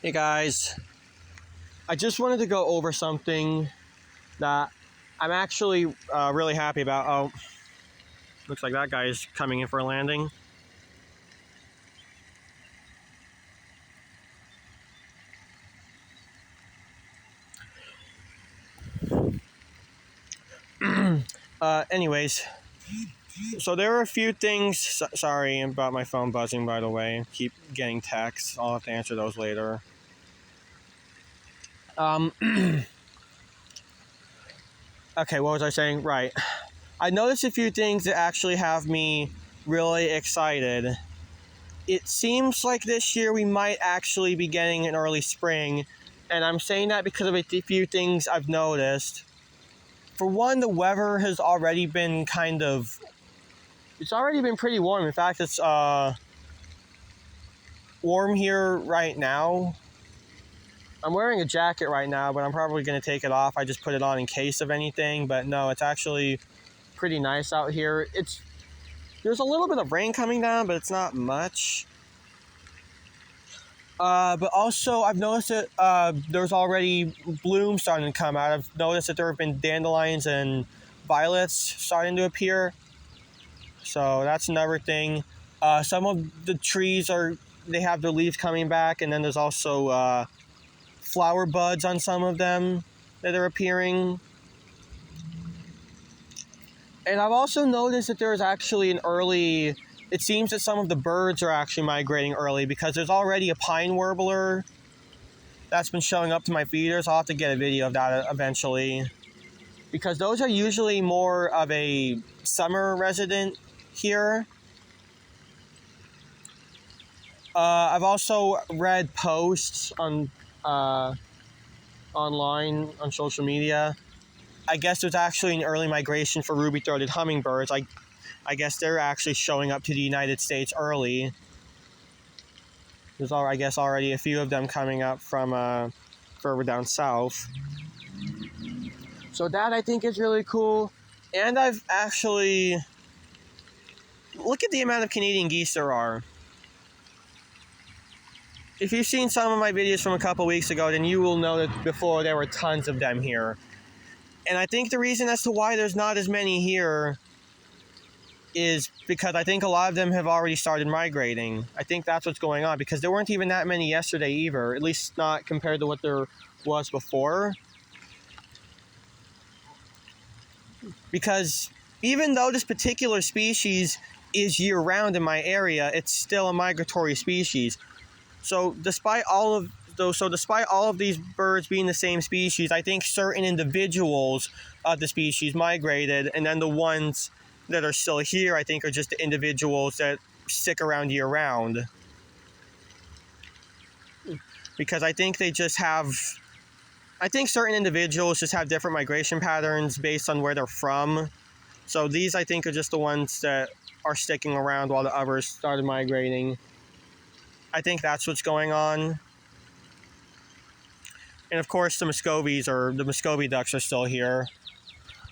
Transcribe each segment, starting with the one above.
Hey guys, I just wanted to go over something that I'm actually really happy about. Oh, looks like that guy is coming in for a landing. Anyways, so there are a few things. Sorry about my phone buzzing, by the way. Keep getting texts. I'll have to answer those later. Okay, what was I saying? Right. I noticed a few things that actually have me really excited. It seems like this year we might actually be getting an early spring, and I'm saying that because of a few things I've noticed. For one, the weather has already been it's already been pretty warm. In fact, it's warm here right now. I'm wearing a jacket right now, but I'm probably going to take it off. I just put it on in case of anything, but no, it's actually pretty nice out here. There's a little bit of rain coming down, but it's not much. But also, I've noticed that there's already blooms starting to come out. I've noticed that there have been dandelions and violets starting to appear. So that's another thing. Some of the trees they have their leaves coming back, and then there's also flower buds on some of them that are appearing. And I've also noticed that there's actually it seems that some of the birds are actually migrating early because there's already a pine warbler that's been showing up to my feeders. I'll have to get a video of that eventually, because those are usually more of a summer resident here. I've also read posts on online on social media. I guess there's actually an early migration for ruby-throated hummingbirds. I guess they're actually showing up to the United States early. There's already a few of them coming up from further down south. So that I think is really cool. And I've actually... Look at the amount of Canadian geese there are. If you've seen some of my videos from a couple weeks ago, then you will know that before there were tons of them here. And I think the reason as to why there's not as many here is because I think a lot of them have already started migrating. I think that's what's going on, because there weren't even that many yesterday either, at least not compared to what there was before. Because even though this particular species is year-round in my area, it's still a migratory species. So despite all of these birds being the same species, I think certain individuals of the species migrated, and then the ones that are still here, I think, are just the individuals that stick around year-round. Because I think certain individuals just have different migration patterns based on where they're from. So these, I think, are just the ones that are sticking around while the others started migrating. I think that's what's going on. And of course, the Muscovy ducks are still here,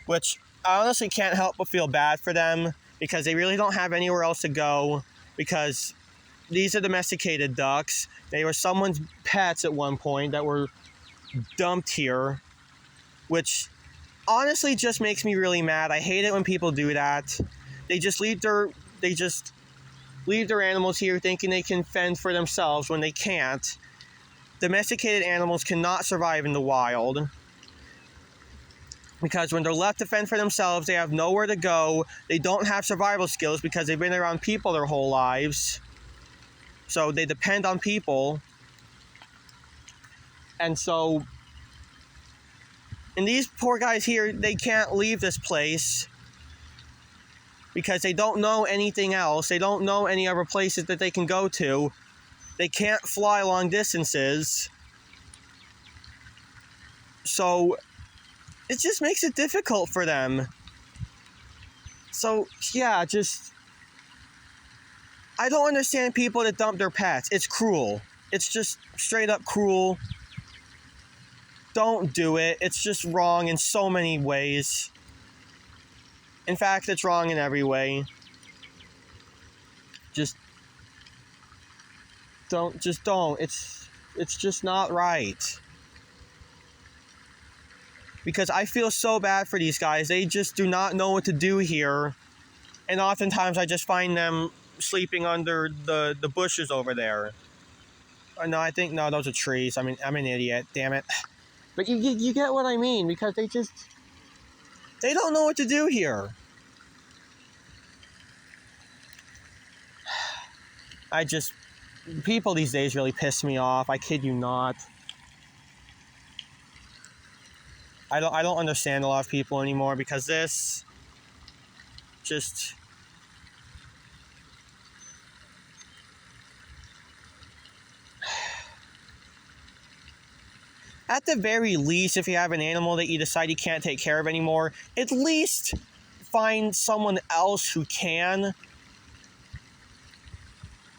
which I honestly can't help but feel bad for them, because they really don't have anywhere else to go, because these are domesticated ducks. They were someone's pets at one point that were dumped here, which honestly just makes me really mad. I hate it when people do that. They just leave their animals here thinking they can fend for themselves when they can't. Domesticated animals cannot survive in the wild, because when they're left to fend for themselves, they have nowhere to go. They don't have survival skills because they've been around people their whole lives. So they depend on people. And these poor guys here, they can't leave this place because they don't know anything else. They don't know any other places that they can go to. They can't fly long distances. So it just makes it difficult for them. So, yeah, I don't understand people that dump their pets. It's cruel. It's just straight up cruel. Don't do it. It's just wrong in so many ways. In fact, it's wrong in every way. Just don't. It's It's just not right. Because I feel so bad for these guys. They just do not know what to do here. And oftentimes I just find them sleeping under the bushes over there. No, I think, no, those are trees. I mean, I'm an idiot. Damn it. But you get what I mean, because they don't know what to do here. People these days really piss me off. I kid you not. I don't understand a lot of people anymore, because this just... At the very least, if you have an animal that you decide you can't take care of anymore, at least find someone else who can.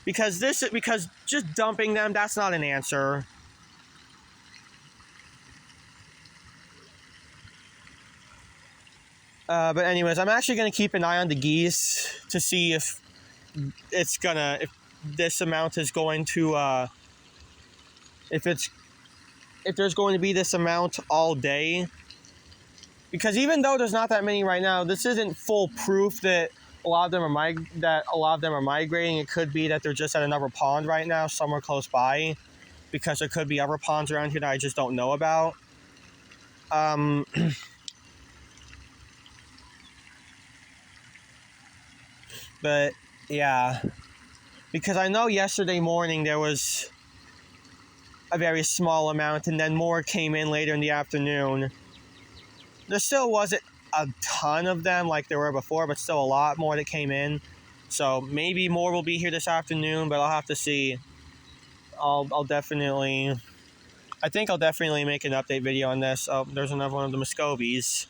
Because just dumping them, that's not an answer. But anyways, I'm actually going to keep an eye on the geese to see if this amount is going to, if there's going to be this amount all day. Because even though there's not that many right now, this isn't full proof that a lot of them are migrating. It could be that they're just at another pond right now, somewhere close by, because there could be other ponds around here that I just don't know about. But yeah, because I know yesterday morning there was a very small amount, and then more came in later in the afternoon. There still wasn't a ton of them like there were before, but still a lot more that came in. So maybe more will be here this afternoon, but I'll have to see. I think I'll definitely make an update video on this. Oh, there's another one of the Muscovies.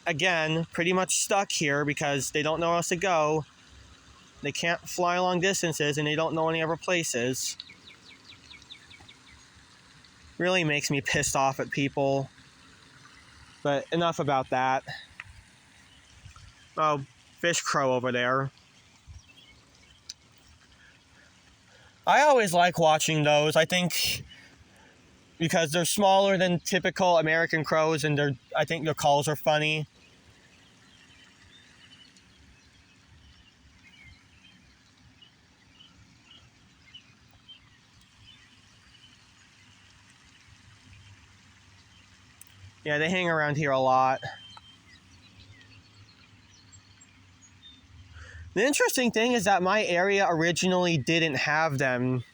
Again, pretty much stuck here because they don't know where else to go. They can't fly long distances, and they don't know any other places. Really makes me pissed off at people. But enough about that. Oh, fish crow over there. I always like watching those. I think because they're smaller than typical American crows, and I think their calls are funny. Yeah, they hang around here a lot. The interesting thing is that my area originally didn't have them.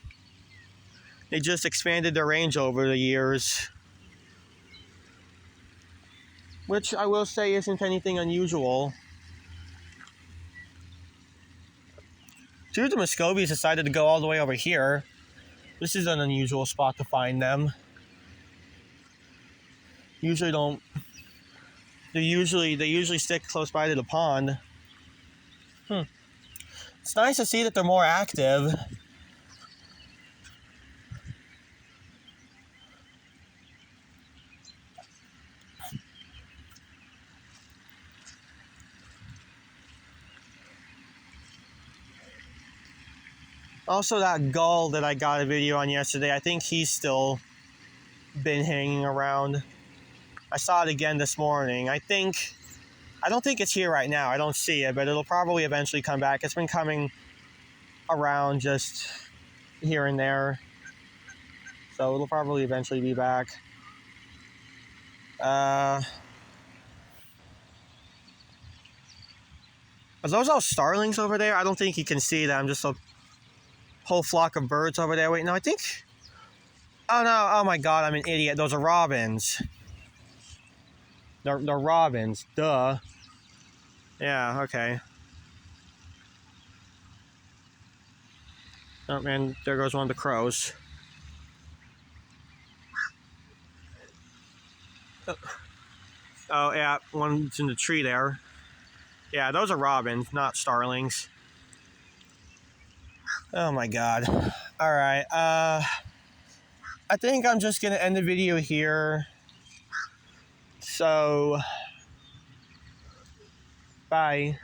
They just expanded their range over the years. Which I will say isn't anything unusual. Two of the Muscovies decided to go all the way over here. This is an unusual spot to find them. They usually stick close by to the pond. It's nice to see that they're more active. Also, that gull that I got a video on yesterday, I think he's still been hanging around. I saw it again this morning. I don't think it's here right now. I don't see it, but it'll probably eventually come back. It's been coming around just here and there. So it'll probably eventually be back. Are those all starlings over there? I don't think you can see them. Just a whole flock of birds over there. Wait, no, I think... Oh, no. Oh, my God. I'm an idiot. Those are robins. They're robins. Duh. Yeah, okay. Oh, man. There goes one of the crows. Oh, yeah. One's in the tree there. Yeah, those are robins, not starlings. Oh, my God. All right. I think I'm just going to end the video here. So, bye.